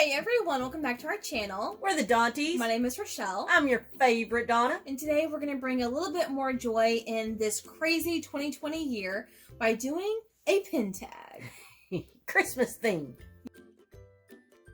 Hey everyone, welcome back to our channel. We're the Dawnties. My name is Rochelle. I'm your favorite Donna. And today we're going to bring a little bit more joy in this crazy 2020 year by doing a pin tag. Christmas themed.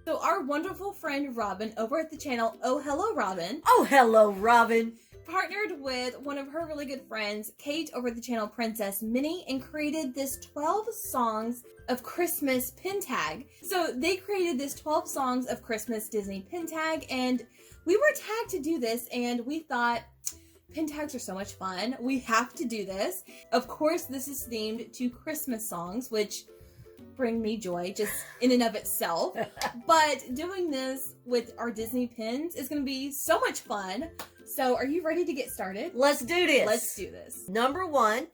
So our wonderful friend Robin over at the channel, Oh Hello Robin. Oh hello Robin. Partnered with one of her really good friends, Kate, over at the channel Princess Minnie, and created this 12 songs of Christmas pin tag. So they created this 12 songs of Christmas Disney pin tag, and we were tagged to do this, and we thought, pin tags are so much fun. We have to do this. Of course, this is themed to Christmas songs, which bring me joy just in and of itself. But doing this with our Disney pins is going to be so much fun. So are you ready to get started? Let's do this. Let's do this. Number one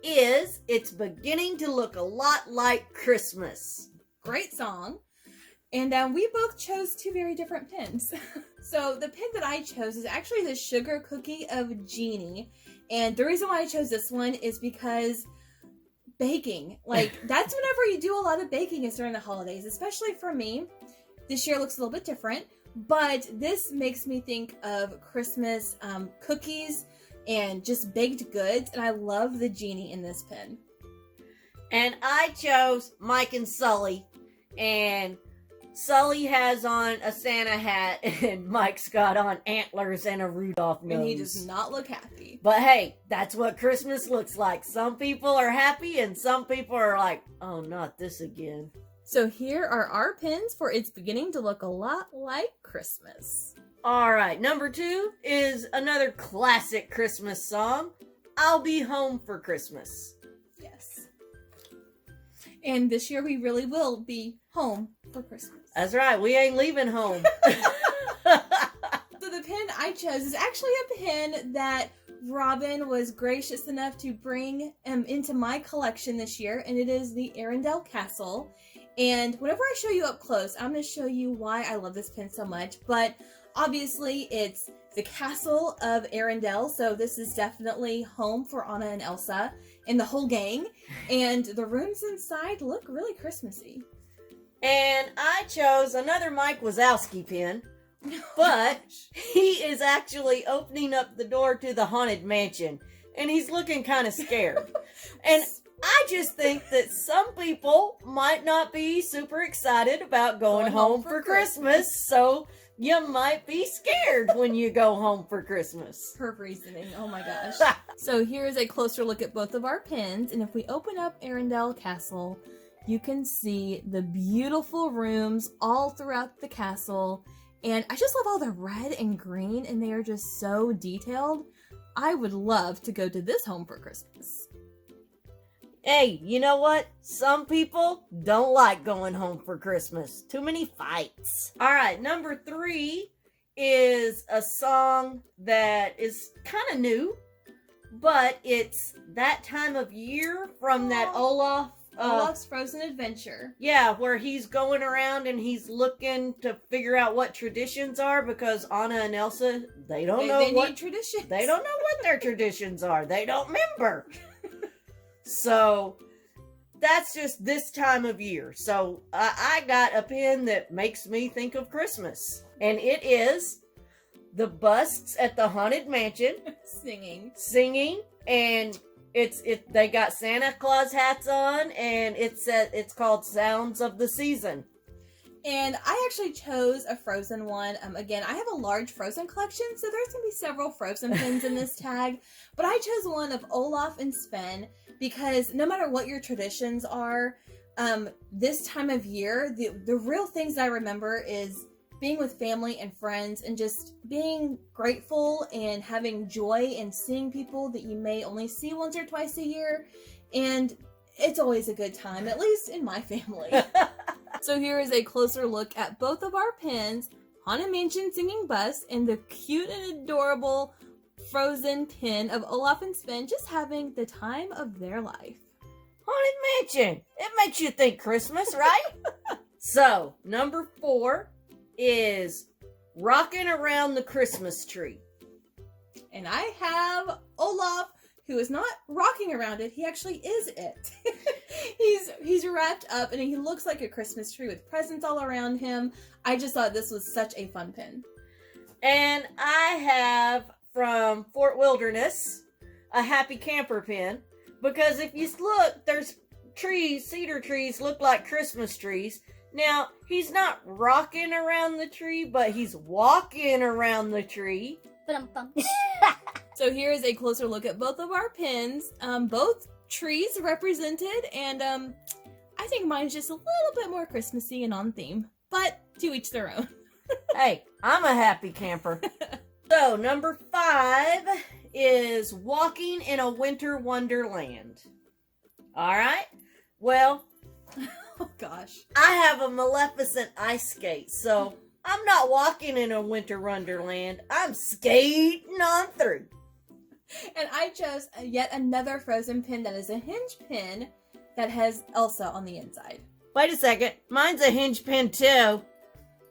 is It's Beginning to Look a Lot Like Christmas. Great song. And we both chose two very different pins. So the pin that I chose is actually the Sugar Cookie of Genie. And the reason why I chose this one is because baking. Like, that's whenever you do a lot of baking is during the holidays, especially for me. This year looks a little bit different. But this makes me think of Christmas cookies and just baked goods. And I love the genie in this pin. And I chose Mike and Sully. And Sully has on a Santa hat and Mike's got on antlers and a Rudolph nose. And he does not look happy. But hey, that's what Christmas looks like. Some people are happy and some people are like, oh, not this again. So here are our pins for It's Beginning to Look a Lot Like Christmas. All right, number two is another classic Christmas song, I'll Be Home for Christmas. Yes. And this year we really will be home for Christmas. That's right, we ain't leaving home. So the pin I chose is actually a pin that Robin was gracious enough to bring into my collection this year, and it is the Arendelle Castle. And whenever I show you up close, I'm going to show you why I love this pin so much. But obviously, it's the castle of Arendelle, so this is definitely home for Anna and Elsa and the whole gang. And the rooms inside look really Christmassy. And I chose another Mike Wazowski pin, but he is actually opening up the door to the Haunted Mansion, and he's looking kind of scared. And I just think that some people might not be super excited about going home for Christmas, so you might be scared when you go home for Christmas. Her reasoning, oh my gosh. So here's a closer look at both of our pins, and if we open up Arendelle Castle, you can see the beautiful rooms all throughout the castle, and I just love all the red and green, and they are just so detailed. I would love to go to this home for Christmas. Hey, you know what? Some people don't like going home for Christmas. Too many fights. All right, number three is a song that is kind of new, but it's That Time of Year from that Olaf's Frozen Adventure. Yeah, where he's going around and he's looking to figure out what traditions are, because Anna and Elsa, they don't know what need traditions. They don't know what their traditions are. They don't remember. So that's just this time of year. So I got a pin that makes me think of Christmas. And it is the busts at the Haunted Mansion. Singing. And they got Santa Claus hats on, and it's called Sounds of the Season. And I actually chose a Frozen one. Again, I have a large Frozen collection, so there's going to be several Frozen pins in this tag. But I chose one of Olaf and Sven because no matter what your traditions are, this time of year, the real things I remember is being with family and friends and just being grateful and having joy and seeing people that you may only see once or twice a year. And it's always a good time, at least in my family. So here is a closer look at both of our pins, Haunted Mansion Singing Bus and the cute and adorable Frozen pin of Olaf and Sven just having the time of their life. Haunted Mansion! It makes you think Christmas, right? So, number four is Rockin' Around the Christmas Tree. And I have Olaf, who is not rocking around it. He actually is it. He's wrapped up and he looks like a Christmas tree with presents all around him. I just thought this was such a fun pin. And I have from Fort Wilderness a happy camper pin, because if you look, there's trees, cedar trees look like Christmas trees. Now, he's not rocking around the tree, but he's walking around the tree. So here is a closer look at both of our pins. Both trees represented, and I think mine's just a little bit more Christmassy and on theme, but to each their own. Hey, I'm a happy camper. So, number 5 is walking in a winter wonderland. All right. Well, oh gosh, I have a Maleficent ice skate, so I'm not walking in a winter wonderland. I'm skating on through. And I chose yet another Frozen pin that is a hinge pin that has Elsa on the inside. Wait a second. Mine's a hinge pin too.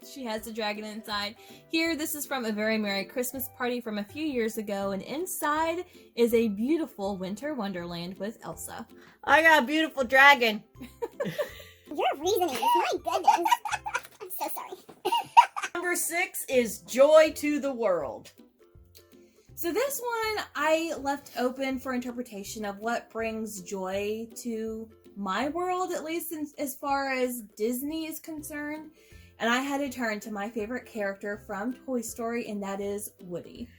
She has the dragon inside. Here, this is from A Very Merry Christmas Party from a few years ago, and inside is a beautiful winter wonderland with Elsa. I got a beautiful dragon. Your reasoning is my goodness. I'm so sorry. Number 6 is Joy to the World. So this one I left open for interpretation of what brings joy to my world, at least as far as Disney is concerned. And I had to turn to my favorite character from Toy Story, and that is Woody.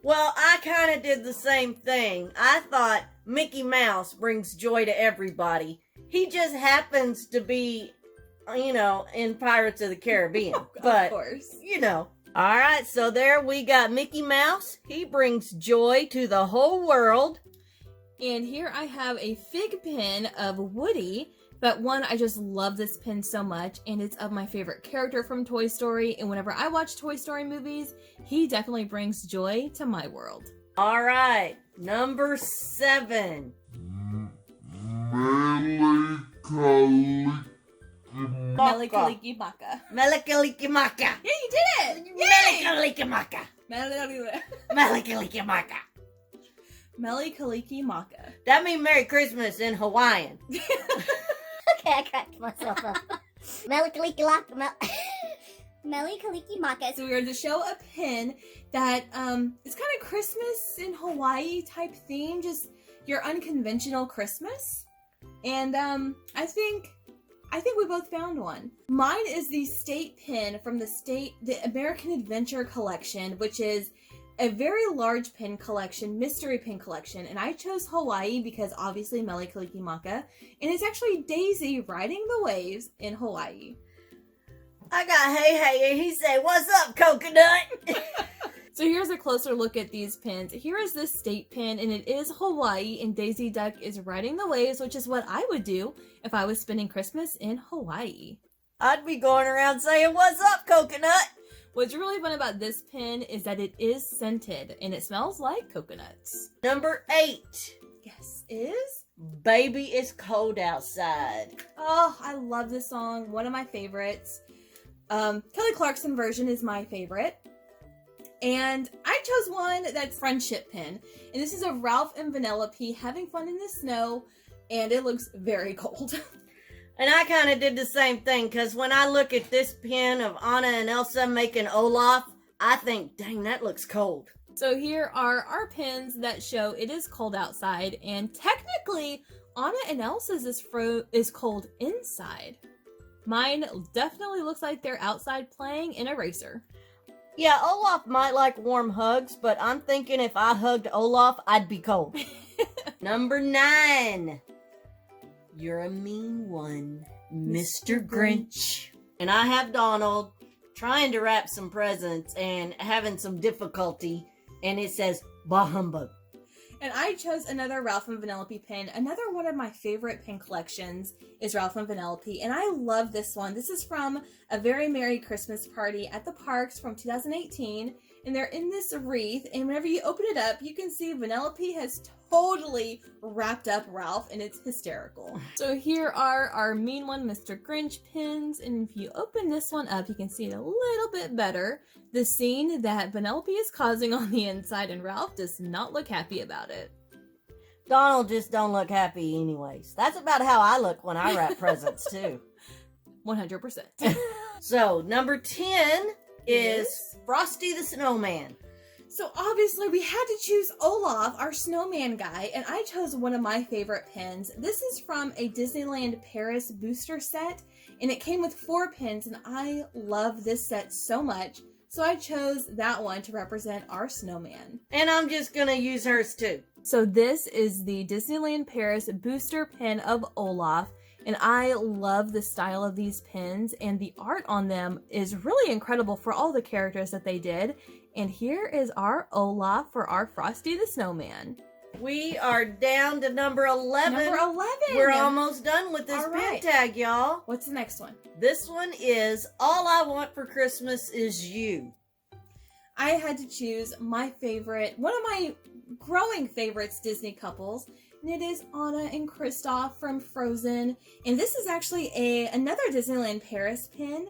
Well, I kind of did the same thing. I thought Mickey Mouse brings joy to everybody. He just happens to be, in Pirates of the Caribbean. But, of course. All right, so there we got Mickey Mouse. He brings joy to the whole world. And here I have a fig pin of Woody. But one, I just love this pin so much, and it's of my favorite character from Toy Story, and whenever I watch Toy Story movies, he definitely brings joy to my world. All right, number 7. Mele Kalikimaka. Mele Kalikimaka. Yeah, you did it! Mele Kalikimaka. Mele Kalikimaka. Mele Kalikimaka. That means Merry Christmas in Hawaiian. Okay, I cracked myself up. Mele Kalikimaka. So we are to show a pin that it's kind of Christmas in Hawaii type theme, just your unconventional Christmas. And I think we both found one. Mine is the state pin from the American Adventure collection, which is a very large pin collection, mystery pin collection, and I chose Hawaii because obviously Mele Kalikimaka, and it's actually Daisy riding the waves in Hawaii. I got hey, and he said, "What's up, coconut?" So here's a closer look at these pins. Here is this state pin, and it is Hawaii, and Daisy Duck is riding the waves, which is what I would do if I was spending Christmas in Hawaii. I'd be going around saying, "What's up, coconut?" What's really fun about this pin is that it is scented, and it smells like coconuts. Number 8. Yes, is? Baby, It's Cold Outside. Oh, I love this song. One of my favorites. Kelly Clarkson version is my favorite. And I chose one that's friendship pin. And this is of Ralph and Vanellope having fun in the snow, and it looks very cold. And I kind of did the same thing, because when I look at this pin of Anna and Elsa making Olaf, I think, dang, that looks cold. So here are our pins that show it is cold outside, and technically, Anna and Elsa's is cold inside. Mine definitely looks like they're outside playing in a racer. Yeah, Olaf might like warm hugs, but I'm thinking if I hugged Olaf, I'd be cold. Number 9. You're a mean one, Mr. Grinch. And I have Donald trying to wrap some presents and having some difficulty, and it says, bah humbug. And I chose another Ralph and Vanellope pin. Another one of my favorite pin collections is Ralph and Vanellope, and I love this one. This is from A Very Merry Christmas Party at the Parks from 2018, and they're in this wreath, and whenever you open it up, you can see Vanellope has totally wrapped up Ralph, and it's hysterical. So here are our Mean One Mr. Grinch pins, and if you open this one up, you can see it a little bit better. The scene that Vanellope is causing on the inside, and Ralph does not look happy about it. Donald just don't look happy anyways. That's about how I look when I wrap presents too. 100%. So, number 10 is Yes. Frosty the Snowman. So obviously we had to choose Olaf, our snowman guy, and I chose one of my favorite pins. This is from a Disneyland Paris booster set, and it came with 4 pins, and I love this set so much. So I chose that one to represent our snowman. And I'm just gonna use hers too. So this is the Disneyland Paris booster pin of Olaf, and I love the style of these pins, and the art on them is really incredible for all the characters that they did. And here is our Olaf for our Frosty the Snowman. We are down to number 11. Number 11! We're almost done with this All pin right. tag, y'all. What's the next one? This one is All I Want for Christmas Is You. I had to choose my favorite, one of my growing favorites Disney couples, and it is Anna and Kristoff from Frozen. And this is actually another Disneyland Paris pin,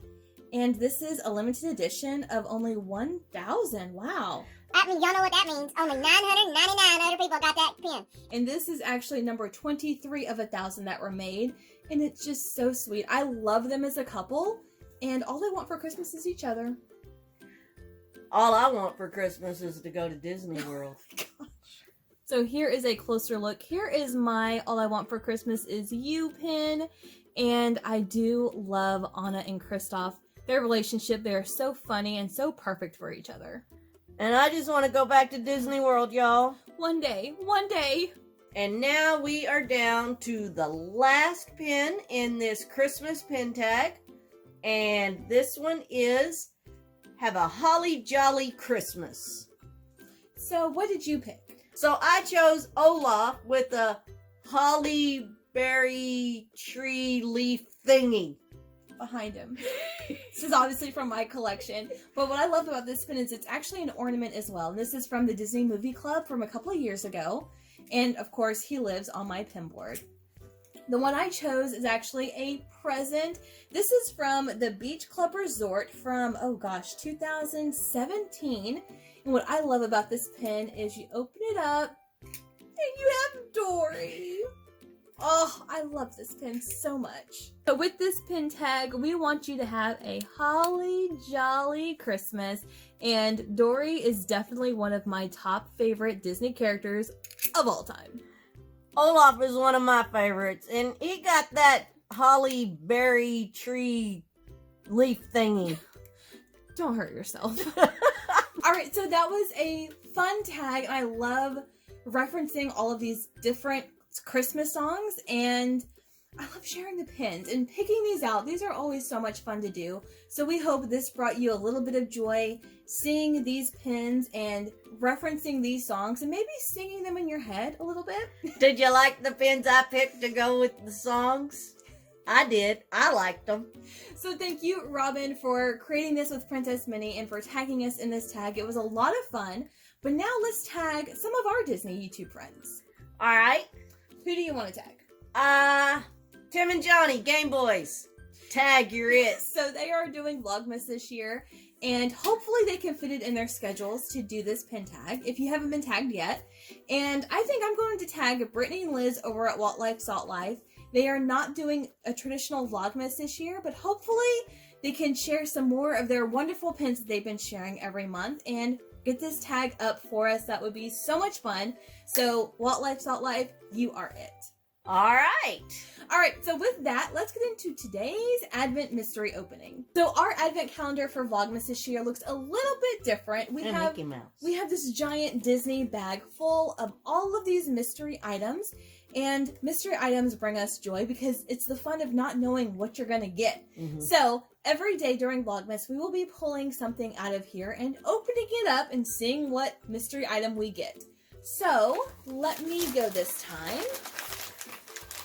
and this is a limited edition of only 1,000. Wow. That means, y'all know what that means. Only 999 other people got that pin. And this is actually number 23 of 1,000 that were made, and it's just so sweet. I love them as a couple, and all they want for Christmas is each other. All I want for Christmas is to go to Disney World. So here is a closer look. Here is my All I Want for Christmas Is You pin, and I do love Anna and Kristoff. Their relationship, they are so funny and so perfect for each other. And I just want to go back to Disney World, y'all. One day, one day. And now we are down to the last pin in this Christmas pin tag. And this one is Have a Holly Jolly Christmas. So what did you pick? So I chose Olaf with a holly berry tree leaf thingy. Behind him. This is obviously from my collection, but what I love about this pin is it's actually an ornament as well. And this is from the Disney Movie Club from a couple of years ago, and of course he lives on my pin board. The one I chose is actually a present. This is from the Beach Club Resort from, 2017. And what I love about this pin is you open it up and you have Dory. Oh, I love this pin so much. So with this pin tag, we want you to have a holly jolly Christmas. And Dory is definitely one of my top favorite Disney characters of all time. Olaf is one of my favorites. And he got that holly berry tree leaf thingy. Don't hurt yourself. All right, so that was a fun tag. I love referencing all of these different Christmas songs, and I love sharing the pins and picking these out. These are always so much fun to do. So we hope this brought you a little bit of joy seeing these pins and referencing these songs and maybe singing them in your head a little bit. Did you like the pins I picked to go with the songs? I did. I liked them. So thank you, Robin, for creating this with Princess Minnie and for tagging us in this tag. It was a lot of fun. But now let's tag some of our Disney YouTube friends. All right. Who do you want to tag? Tim and Johnny, Game Boys. Tag, you're it. So they are doing Vlogmas this year, and hopefully they can fit it in their schedules to do this pin tag if you haven't been tagged yet. And I think I'm going to tag Brittany and Liz over at Walt Life Salt Life. They are not doing a traditional Vlogmas this year, but hopefully they can share some more of their wonderful pins that they've been sharing every month and get this tag up for us. That would be so much fun. So Walt Life Salt Life, you are it. All right. All right, so with that, let's get into today's Advent mystery opening. So our Advent calendar for Vlogmas this year looks a little bit different. We have Mickey Mouse. We have this giant Disney bag full of all of these mystery items. And mystery items bring us joy because it's the fun of not knowing what you're going to get. Mm-hmm. So every day during Vlogmas, we will be pulling something out of here and opening it up and seeing what mystery item we get. So let me go this time.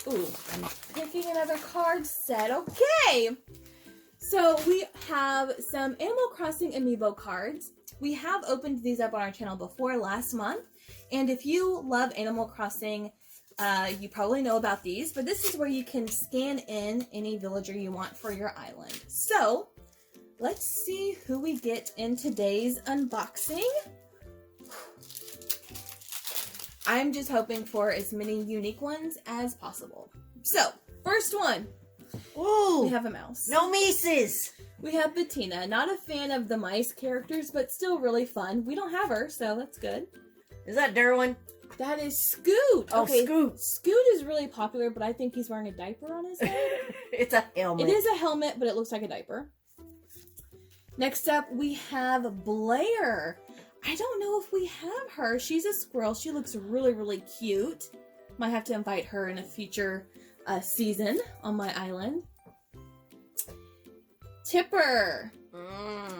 Ooh, I'm picking another card set. Okay. So we have some Animal Crossing Amiibo cards. We have opened these up on our channel before last month. And if you love Animal Crossing, you probably know about these, but this is where you can scan in any villager you want for your island. So let's see who we get in today's unboxing. I'm just hoping for as many unique ones as possible. So, first one. Ooh. We have a mouse. No Mises. We have Bettina. Not a fan of the mice characters, but still really fun. We don't have her, so that's good. Is that Derwin? That is Scoot. Oh, okay, Scoot. Scoot is really popular, but I think he's wearing a diaper on his head. It's a helmet. It is a helmet, but it looks like a diaper. Next up, we have Blair. I don't know if we have her. She's a squirrel. She looks really, really cute. Might have to invite her in a future season on my island. Tipper.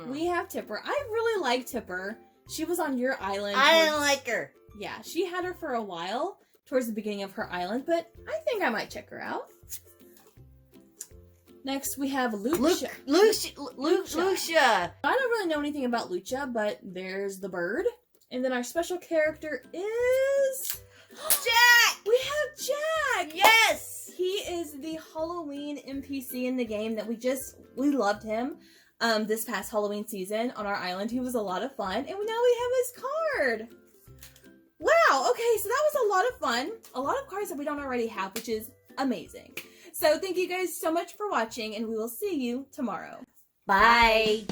We have Tipper. I really like Tipper. She was on your island. I didn't like her. Yeah, she had her for a while towards the beginning of her island, but I think I might check her out. Next, we have Lucia. Lucia. I don't really know anything about Lucia, but there's the bird. And then our special character is... Jack! We have Jack! Yes! He is the Halloween NPC in the game that we loved him this past Halloween season on our island. He was a lot of fun, and now we have his card. Wow, okay, so that was a lot of fun. A lot of cards that we don't already have, which is amazing. So thank you guys so much for watching, and we will see you tomorrow. Bye.